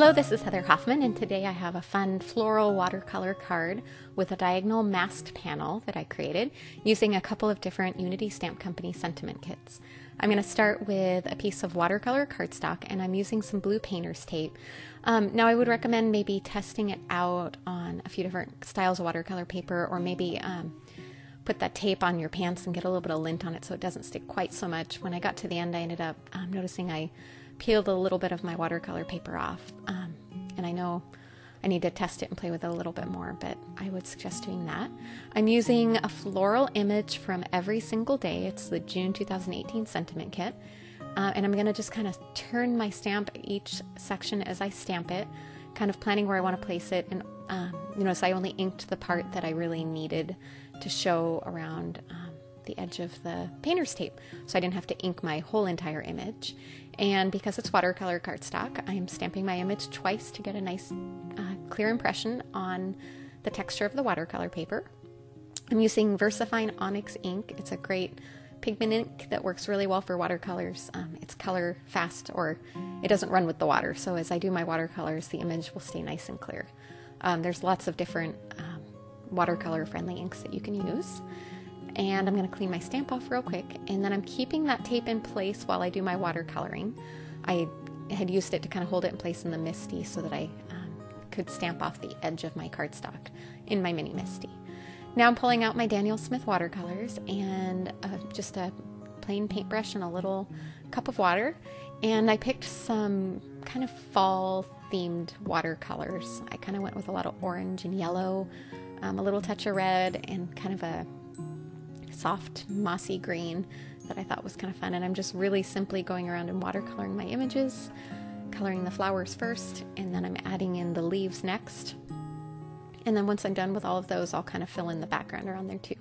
Hello, this is Heather Hoffman, and today I have a fun floral watercolor card with a diagonal masked panel that I created using a couple of different Unity Stamp Company sentiment kits. I'm going to start with a piece of watercolor cardstock, and I'm using some blue painter's tape. Now I would recommend maybe testing it out on a few different styles of watercolor paper, or maybe put that tape on your pants and get a little bit of lint on it so it doesn't stick quite so much. When I got to the end, I ended up noticing I peeled a little bit of my watercolor paper off, and I know I need to test it and play with it a little bit more, but I would suggest doing that. I'm using a floral image from Every Single Day. It's the June 2018 sentiment kit, and I'm going to just kind of turn my stamp each section as I stamp it, kind of planning where I want to place it. And so I only inked the part that I really needed to show around the edge of the painter's tape, so I didn't have to ink my whole entire image. And because it's watercolor cardstock, I am stamping my image twice to get a nice clear impression on the texture of the watercolor paper. I'm using VersaFine Onyx ink. It's a great pigment ink that works really well for watercolors. It's color fast, or it doesn't run with the water, so as I do my watercolors, the image will stay nice and clear. There's lots of different watercolor friendly inks that you can use. And I'm going to clean my stamp off real quick, and then I'm keeping that tape in place while I do my watercoloring. I had used it to kind of hold it in place in the MISTI so that I could stamp off the edge of my cardstock in my mini MISTI. Now I'm pulling out my Daniel Smith watercolors and just a plain paintbrush and a little cup of water, and I picked some kind of fall themed watercolors. I kind of went with a lot of orange and yellow, a little touch of red, and kind of a soft mossy green that I thought was kind of fun. And I'm just really simply going around and watercoloring my images, coloring the flowers first, and then I'm adding in the leaves next. And then once I'm done with all of those, I'll kind of fill in the background around there too.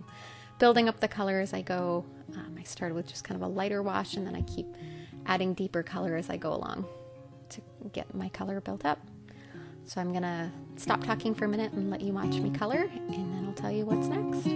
Building up the color as I go. I started with just kind of a lighter wash, and then I keep adding deeper color as I go along to get my color built up. So I'm gonna stop talking for a minute and let you watch me color, and then I'll tell you what's next.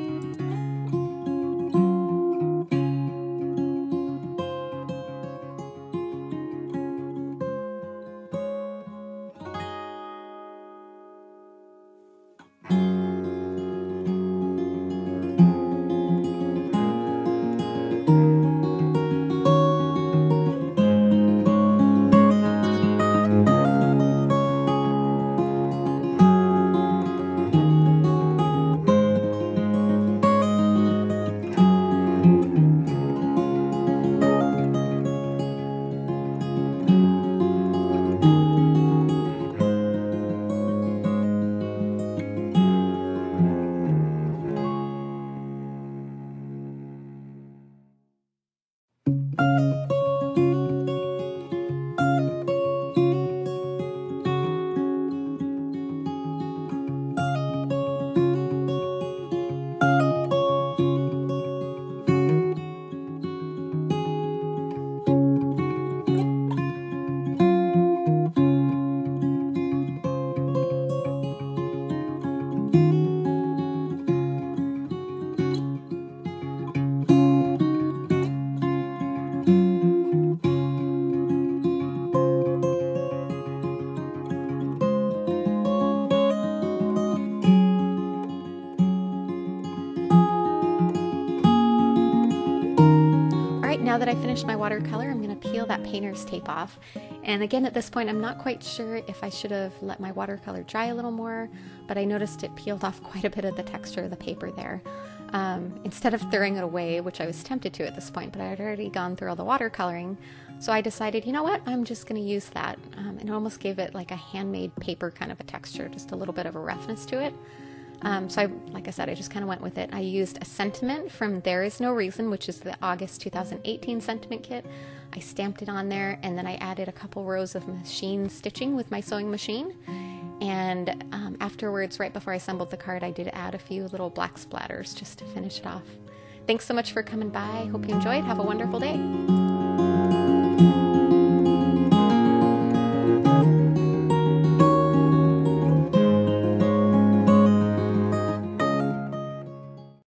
Now that I finished my watercolor, I'm going to peel that painter's tape off. And again, at this point, I'm not quite sure if I should have let my watercolor dry a little more, but I noticed it peeled off quite a bit of the texture of the paper there. Instead of throwing it away, which I was tempted to at this point, but I had already gone through all the watercoloring, so I decided, you know what, I'm just going to use that. And it almost gave it like a handmade paper kind of a texture, just a little bit of a roughness to it. Like I said, I just kind of went with it. I used a sentiment from There Is No Reason, which is the August 2018 sentiment kit. I stamped it on there, and then I added a couple rows of machine stitching with my sewing machine. And afterwards, right before I assembled the card, I did add a few little black splatters just to finish it off. Thanks so much for coming by. Hope you enjoyed. Have a wonderful day.